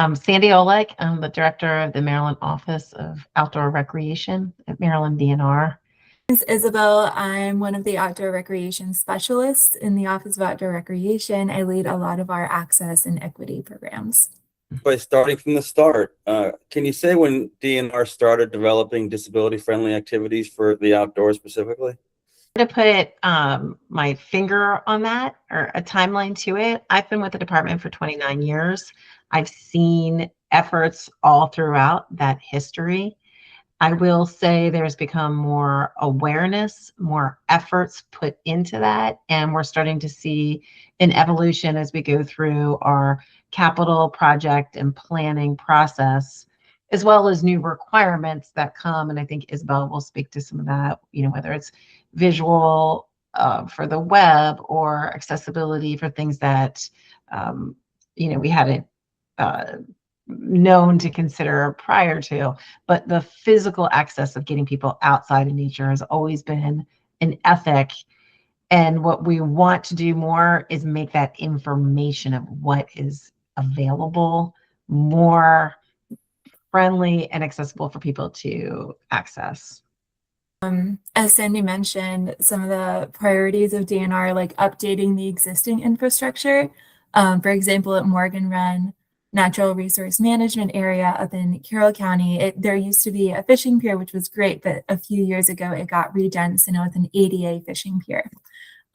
I'm Sandi Olek. I'm the director of the Maryland Office of Outdoor Recreation at Maryland DNR. Is Isabel. I'm one of the outdoor recreation specialists in the Office of Outdoor Recreation. I lead a lot of our access and equity programs. By starting from the start, can you say when DNR started developing disability-friendly activities for the outdoors specifically? To put my finger on that or a timeline to it, I've been with the department for 29 years. I've seen efforts all throughout that history. I will say there's become more awareness, more efforts put into that, and we're starting to see an evolution as we go through our capital project and planning process, as well as new requirements that come. And I think Isabel will speak to some of that, whether it's visual for the web or accessibility for things that, we hadn't known to consider prior to, but the physical access of getting people outside in nature has always been an ethic. And what we want to do more is make that information of what is available more friendly and accessible for people to access. As Sandi mentioned, some of the priorities of DNR, like updating the existing infrastructure. For example, at Morgan Run Natural Resource Management Area up in Carroll County, there used to be a fishing pier, which was great, but a few years ago it got redone, so now it's an ADA fishing pier.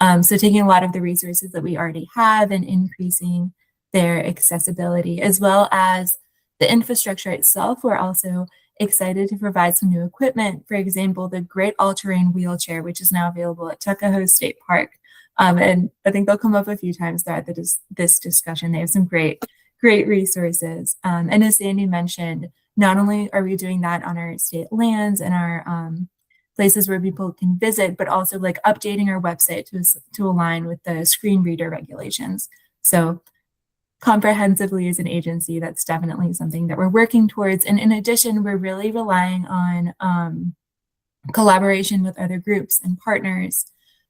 So taking a lot of the resources that we already have and increasing their accessibility, as well as the infrastructure itself. We're also excited to provide some new equipment. For example, the Great All-Terrain Wheelchair, which is now available at Tuckahoe State Park. And I think they'll come up a few times throughout this discussion. They have some great resources. And as Sandi mentioned, not only are we doing that on our state lands and our places where people can visit, but also like updating our website to align with the screen reader regulations. So comprehensively as an agency, that's definitely something that we're working towards. And in addition, we're really relying on collaboration with other groups and partners.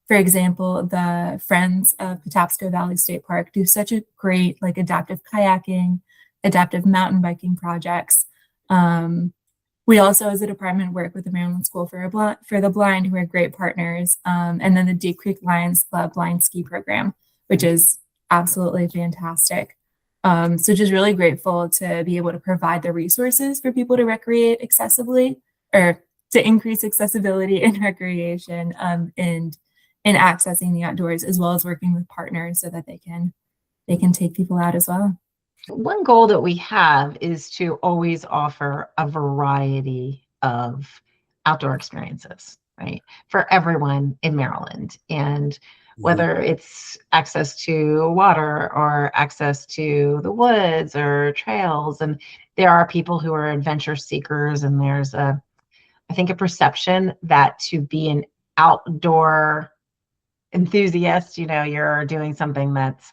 For example, the Friends of Patapsco Valley State Park do such a great adaptive kayaking, adaptive mountain biking projects. We also, as a department, work with the Maryland School for the Blind, who are great partners, and then the Deep Creek Lions Club Blind Ski Program, which is absolutely fantastic. So just really grateful to be able to provide the resources for people to recreate accessibly, or to increase accessibility in recreation, and in accessing the outdoors, as well as working with partners so that they can take people out as well. One goal that we have is to always offer a variety of outdoor experiences, right, for everyone in Maryland. And whether it's access to water or access to the woods or trails. And there are people who are adventure seekers, and there's I think a perception that to be an outdoor enthusiast, you're doing something that's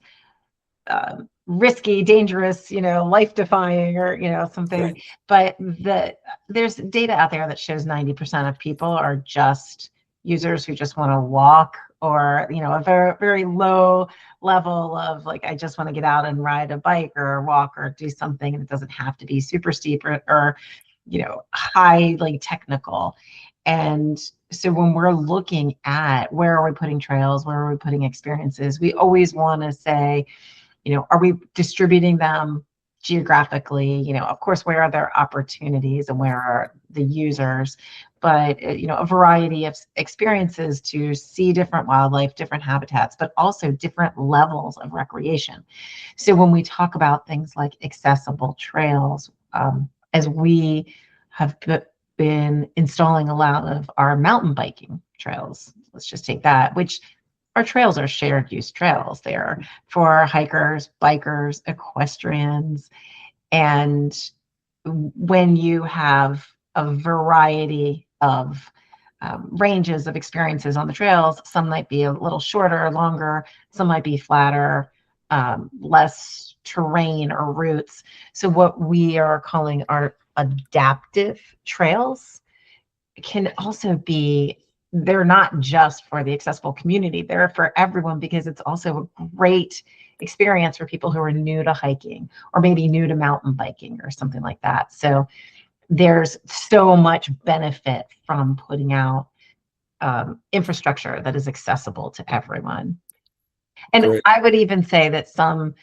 risky, dangerous, life-defying, or something. Right. But there's data out there that shows 90% of people are just users who just want to walk, or a very, very low level of I just want to get out and ride a bike or walk or do something, and it doesn't have to be super steep or highly technical. And so when we're looking at where are we putting trails, where are we putting experiences, we always want to say, are we distributing them geographically? Of course, where are there opportunities and where are the users? But, a variety of experiences to see different wildlife, different habitats, but also different levels of recreation. So when we talk about things like accessible trails, as we have been installing a lot of our mountain biking trails, let's just take that, which our trails are shared use trails. They are for hikers, bikers, equestrians. And when you have a variety of ranges of experiences on the trails, some might be a little shorter, longer, some might be flatter, less terrain or routes. So what we are calling our adaptive trails can also be they're not just for the accessible community, they're for everyone, because it's also a great experience for people who are new to hiking or maybe new to mountain biking or something like that. So there's so much benefit from putting out infrastructure that is accessible to everyone. And Great. I would even say that some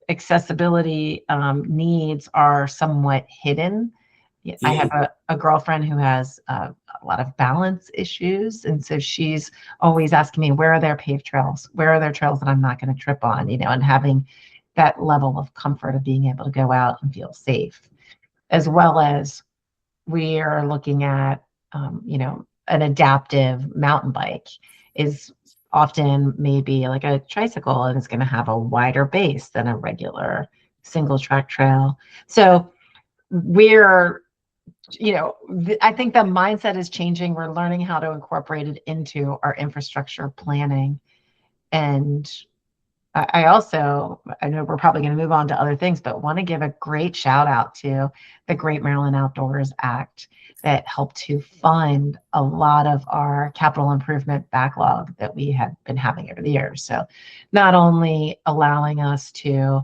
accessibility needs are somewhat hidden. I have a girlfriend who has a lot of balance issues. And so she's always asking me, where are there paved trails? Where are there trails that I'm not going to trip on? And having that level of comfort of being able to go out and feel safe, as well as we are looking at, an adaptive mountain bike is often maybe like a tricycle, and it's going to have a wider base than a regular single track trail. So we're, I think the mindset is changing. We're learning how to incorporate it into our infrastructure planning. And I know we're probably going to move on to other things, but want to give a great shout out to the Great Maryland Outdoors Act that helped to fund a lot of our capital improvement backlog that we had been having over the years. So not only allowing us to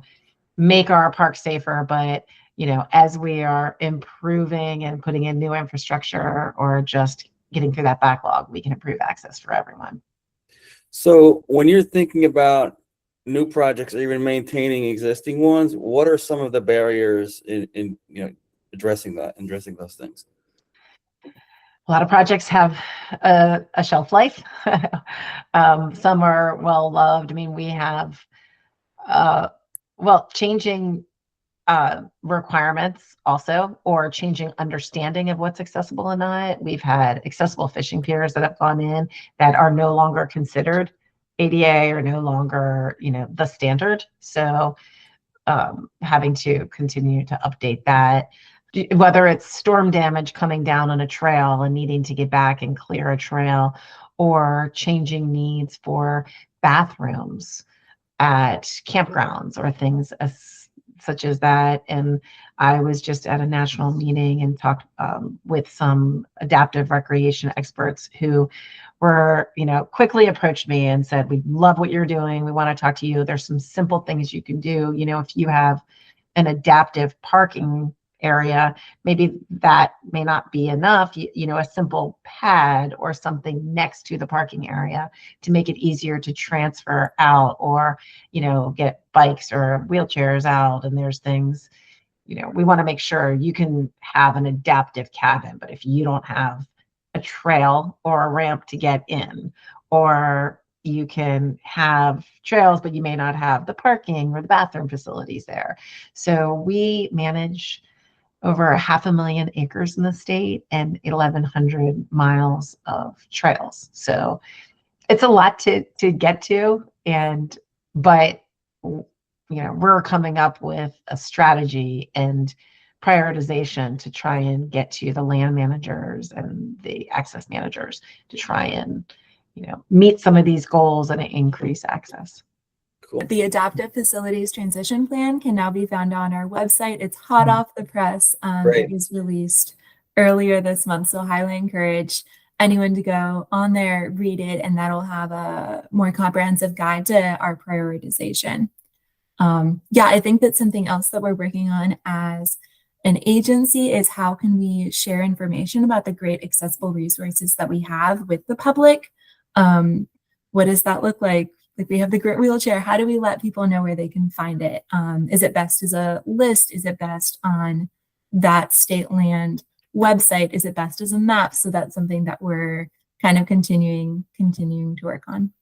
make our parks safer, but as we are improving and putting in new infrastructure or just getting through that backlog, we can improve access for everyone. So when you're thinking about new projects or even maintaining existing ones, what are some of the barriers in addressing those things? A lot of projects have a shelf life. Some are well loved. I mean, we have changing requirements also, or changing understanding of what's accessible and not. We've had accessible fishing piers that have gone in that are no longer considered ADA, or no longer, the standard. So having to continue to update that, whether it's storm damage coming down on a trail and needing to get back and clear a trail, or changing needs for bathrooms at campgrounds or things such as that. And I was just at a national meeting and talked with some adaptive recreation experts who were, quickly approached me and said, we love what you're doing. We want to talk to you. There's some simple things you can do. If you have an adaptive parking area, maybe that may not be enough, a simple pad or something next to the parking area to make it easier to transfer out, or, get bikes or wheelchairs out. And there's things, we want to make sure you can have an adaptive cabin, but if you don't have a trail or a ramp to get in, or you can have trails, but you may not have the parking or the bathroom facilities there. So we manage over 500,000 acres in the state and 1,100 miles of trails. So it's a lot to get to, but we're coming up with a strategy and prioritization to try and get to the land managers and the access managers to try and meet some of these goals and increase access. Cool. The Adaptive Facilities Transition Plan can now be found on our website. It's hot off the press. It was released earlier this month, so highly encourage anyone to go on there, read it, and that'll have a more comprehensive guide to our prioritization. I think that something else that we're working on as an agency is how can we share information about the great accessible resources that we have with the public. What does that look like? Like, we have the Grit wheelchair. How do we let people know where they can find it? Is it best as a list? Is it best on that state land website? Is it best as a map? So that's something that we're kind of continuing to work on.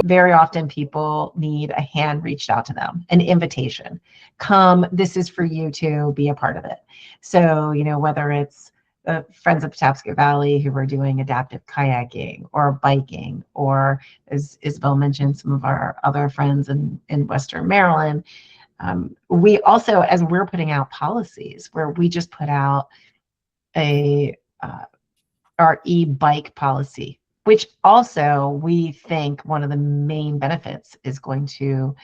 Very often people need a hand reached out to them, an invitation. Come, this is for you to be a part of it. So, whether it's Friends of Patapsco Valley who are doing adaptive kayaking or biking, or as Isabel mentioned, some of our other friends in Western Maryland. We also, as we're putting out policies, where we just put out our e-bike policy, which also we think one of the main benefits is going to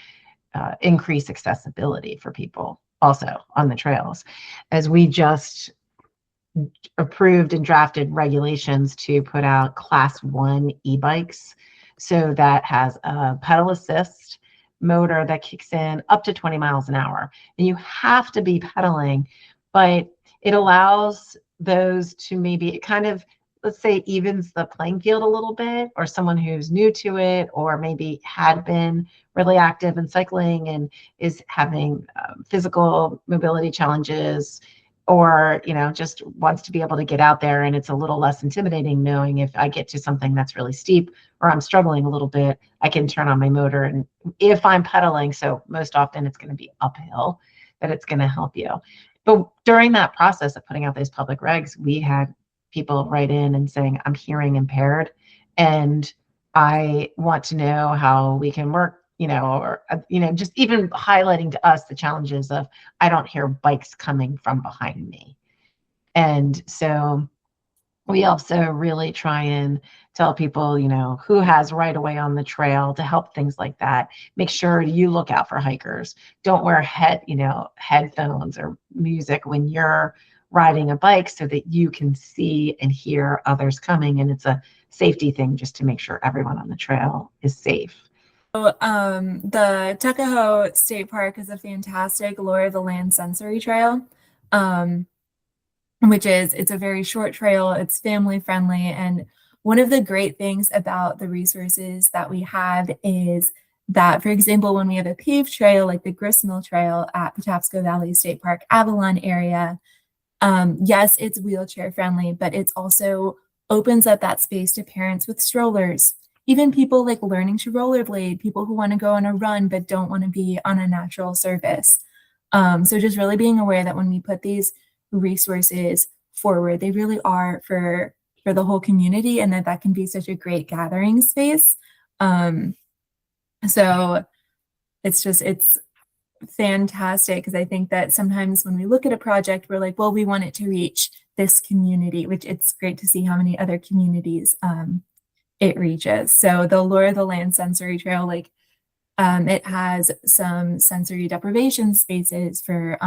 increase accessibility for people also on the trails. As we just approved and drafted regulations to put out class 1 e-bikes. So that has a pedal assist motor that kicks in up to 20 miles an hour. And you have to be pedaling, but it allows those to maybe kind of, let's say, evens the playing field a little bit, or someone who's new to it, or maybe had been really active in cycling and is having physical mobility challenges, or just wants to be able to get out there, and it's a little less intimidating knowing if I get to something that's really steep or I'm struggling a little bit, I can turn on my motor. And if I'm pedaling, so most often it's going to be uphill, that it's going to help you. But during that process of putting out those public regs, we had people write in and saying, I'm hearing impaired and I want to know how we can work, or just even highlighting to us the challenges of, I don't hear bikes coming from behind me. And so we also really try and tell people, who has right away on the trail to help things like that. Make sure you look out for hikers. Don't wear headphones or music when you're riding a bike, so that you can see and hear others coming. And it's a safety thing just to make sure everyone on the trail is safe. So, the Tuckahoe State Park is a fantastic Lore of the Land sensory trail, it's a very short trail, it's family friendly. And one of the great things about the resources that we have is that, for example, when we have a paved trail like the Gristmill Trail at Patapsco Valley State Park, Avalon area, yes, it's wheelchair friendly, but it's also opens up that space to parents with strollers. Even people like learning to rollerblade, people who want to go on a run but don't want to be on a natural surface. So just really being aware that when we put these resources forward, they really are for the whole community, and that can be such a great gathering space. So it's fantastic, because I think that sometimes when we look at a project, we're like, well, we want it to reach this community, which it's great to see how many other communities it reaches. So the Lore of the Land sensory trail, it has some sensory deprivation spaces for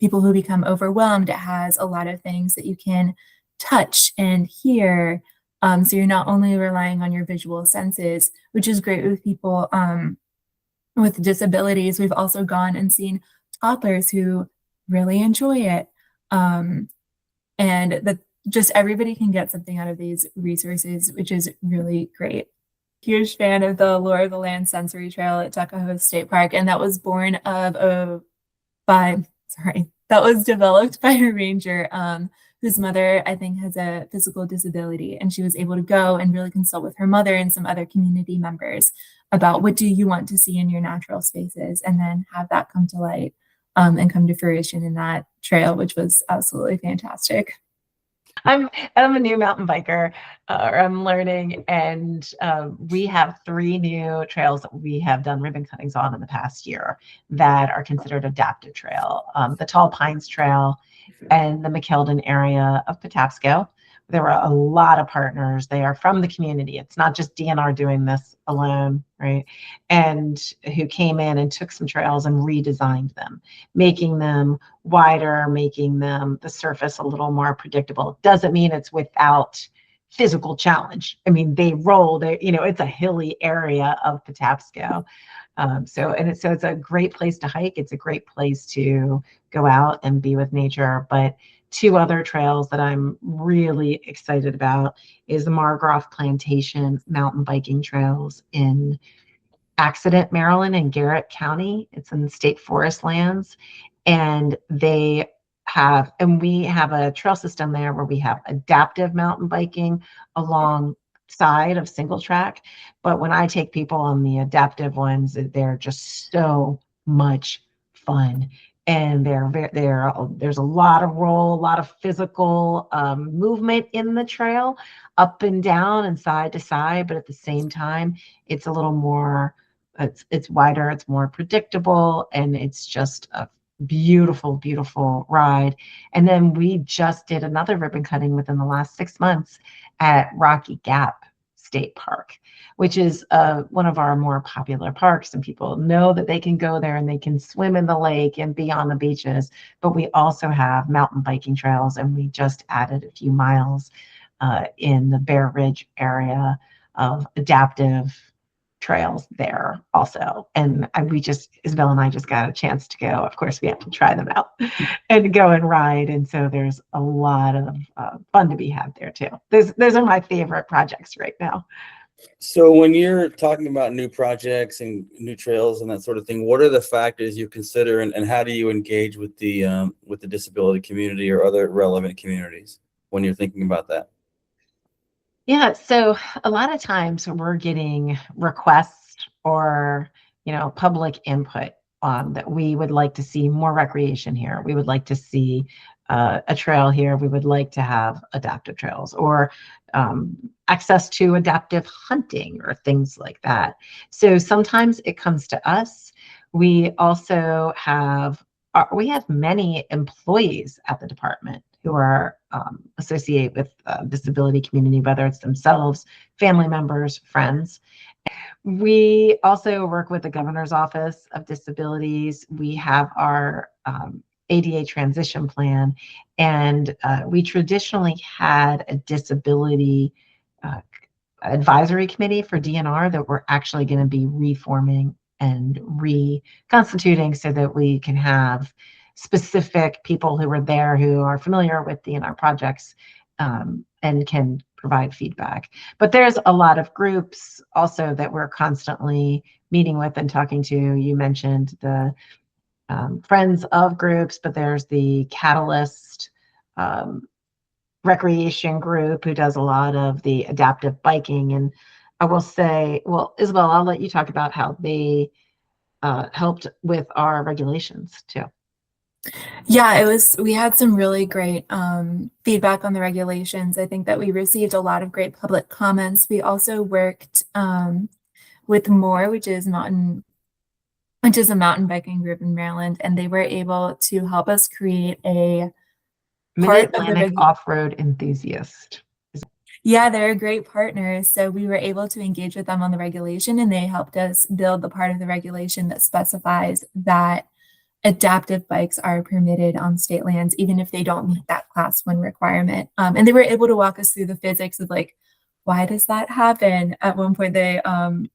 people who become overwhelmed. It has a lot of things that you can touch and hear. So you're not only relying on your visual senses, which is great with people with disabilities. We've also gone and seen toddlers who really enjoy it. And just everybody can get something out of these resources, which is really great. Huge fan of the Lore of the Land sensory trail at Tuckahoe State Park, and that was developed by a ranger whose mother, I think, has a physical disability, and she was able to go and really consult with her mother and some other community members about what do you want to see in your natural spaces, and then have that come to light and come to fruition in that trail, which was absolutely fantastic. I'm a new mountain biker, or I'm learning, and we have 3 new trails that we have done ribbon cuttings on in the past year that are considered adapted trail. The Tall Pines Trail and the McKeldin area of Patapsco. There were a lot of partners. They are from the community. It's not just DNR doing this alone, right? And who came in and took some trails and redesigned them, making them wider, making them the surface a little more predictable. Doesn't mean it's without physical challenge. I mean, they roll, it's a hilly area of Patapsco. So it's a great place to hike. It's a great place to go out and be with nature. But 2 other trails that I'm really excited about is the Margroff Plantation mountain biking trails in Accident, Maryland, and Garrett County. It's in the state forest lands. And we have a trail system there where we have adaptive mountain biking alongside of single track. But when I take people on the adaptive ones, they're just so much fun. And there's a lot of roll, a lot of physical movement in the trail, up and down and side to side. But at the same time, it's a little more, it's wider, it's more predictable, and it's just a beautiful, beautiful ride. And then we just did another ribbon cutting within the last 6 months at Rocky Gap State Park, which is one of our more popular parks, and people know that they can go there and they can swim in the lake and be on the beaches. But we also have mountain biking trails, and we just added a few miles in the Bear Ridge area of adaptive trails there also. And Isabel and I just got a chance to go. Of course, we have to try them out and go and ride. And so there's a lot of fun to be had there too. Those are my favorite projects right now. So when you're talking about new projects and new trails and that sort of thing, what are the factors you consider, and how do you engage with the disability community or other relevant communities when you're thinking about that? Yeah, so a lot of times we're getting requests or, public input that we would like to see more recreation here. We would like to see a trail here. We would like to have adaptive trails or access to adaptive hunting or things like that. So sometimes it comes to us. We also have many employees at the department who are associated with disability community, whether it's themselves, family members, friends. We also work with the Governor's Office of Disabilities. We have our ADA transition plan, and we traditionally had a disability advisory committee for DNR that we're actually going to be reforming and reconstituting so that we can have specific people who are there who are familiar with DNR projects and can provide feedback. But there's a lot of groups also that we're constantly meeting with and talking to. You mentioned the friends of groups, but there's the Catalyst recreation group who does a lot of the adaptive biking. And I will say, well, Isabel, I'll let you talk about how they helped with our regulations too. Yeah, we had some really great feedback on the regulations. I think that we received a lot of great public comments. We also worked with MORE, which is a mountain biking group in Maryland, and they were able to help us create a Mid-Atlantic off-road enthusiast. Yeah, they're great partners. So we were able to engage with them on the regulation, and they helped us build the part of the regulation that specifies that adaptive bikes are permitted on state lands, even if they don't meet that class 1 requirement. And they were able to walk us through the physics of like, why does that happen? At one point, they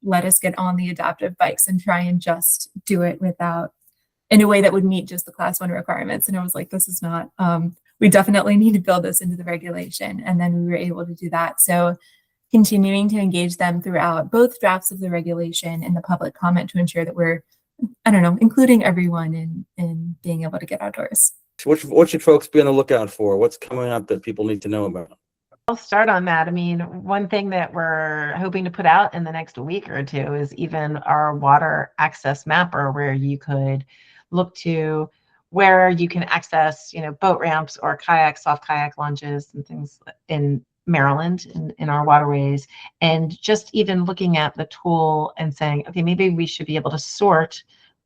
let us get on the adaptive bikes and try and just do it in a way that would meet just the class 1 requirements. And I was like, this is not, we definitely need to build this into the regulation. And then we were able to do that. So continuing to engage them throughout both drafts of the regulation and the public comment to ensure that we're, including everyone in being able to get outdoors. What should folks be on the lookout for? What's coming up that people need to know about? I'll start on that. I mean, one thing that we're hoping to put out in the next week or two is even our water access mapper, where you could look to where you can access, boat ramps or soft kayak launches and things in Maryland in our waterways, and just even looking at the tool and saying, okay, maybe we should be able to sort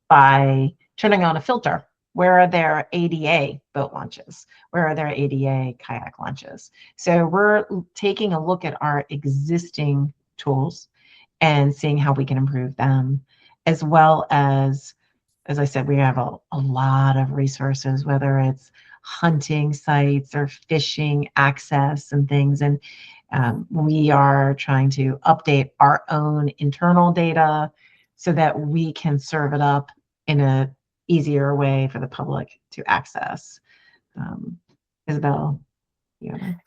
by turning on a filter. Where are there ADA boat launches? Where are there ADA kayak launches? So we're taking a look at our existing tools and seeing how we can improve them, as well as I said, we have a lot of resources, whether it's hunting sites or fishing access and things. And we are trying to update our own internal data so that we can serve it up in a easier way for the public to access. Isabel?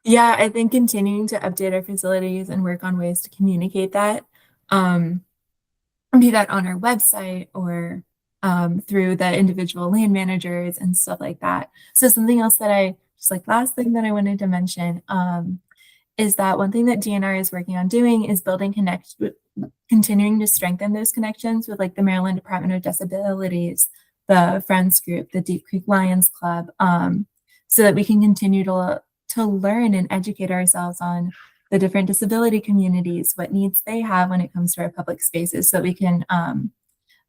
Yeah, I think continuing to update our facilities and work on ways to communicate that, be that on our website or through the individual land managers and stuff like that. So something else that last thing that I wanted to mention is that one thing that DNR is working on doing is continuing to strengthen those connections with like the Maryland Department of Disabilities, the Friends Group, the Deep Creek Lions Club, so that we can continue to learn and educate ourselves on the different disability communities, what needs they have when it comes to our public spaces, so that we can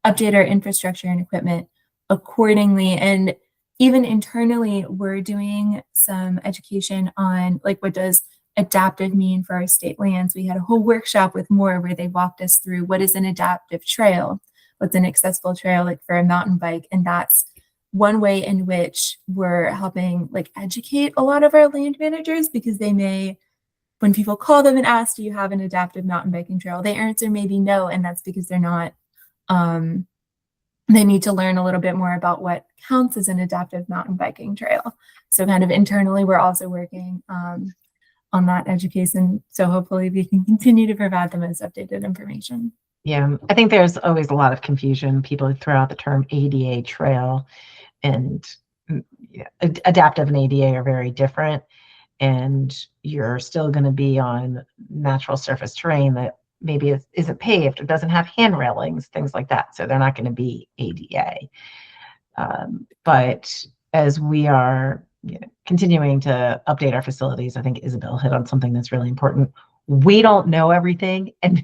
update our infrastructure and equipment accordingly. And even internally, we're doing some education on like, what does adaptive mean for our state lands. We had a whole workshop with Moore where they walked us through what is an adaptive trail, what's an accessible trail like for a mountain bike. And that's one way in which we're helping like educate a lot of our land managers, because they may, when people call them and ask, do you have an adaptive mountain biking trail? They answer maybe no, and that's because they're not, they need to learn a little bit more about what counts as an adaptive mountain biking trail. So kind of internally, we're also working on that education. So hopefully we can continue to provide them as updated information. Yeah, I think there's always a lot of confusion. People throw out the term ADA trail, and adaptive and ADA are very different. And you're still going to be on natural surface terrain that maybe isn't paved or doesn't have hand railings, things like that. So they're not going to be ADA. But as we are continuing to update our facilities, I think Isabel hit on something that's really important. We don't know everything. And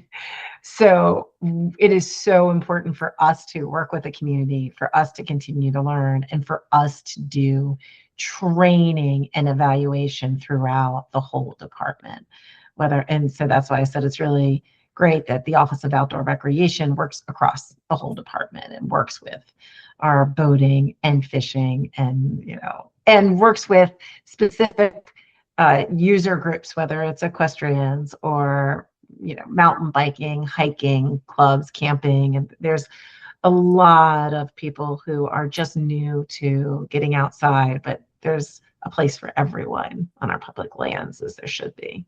so it is so important for us to work with the community, for us to continue to learn, and for us to do training and evaluation throughout the whole department. And so that's why I said it's really great that the Office of Outdoor Recreation works across the whole department and works with our boating and fishing, and works with specific user groups, whether it's equestrians or mountain biking, hiking clubs, camping. And there's a lot of people who are just new to getting outside, but there's a place for everyone on our public lands, as there should be.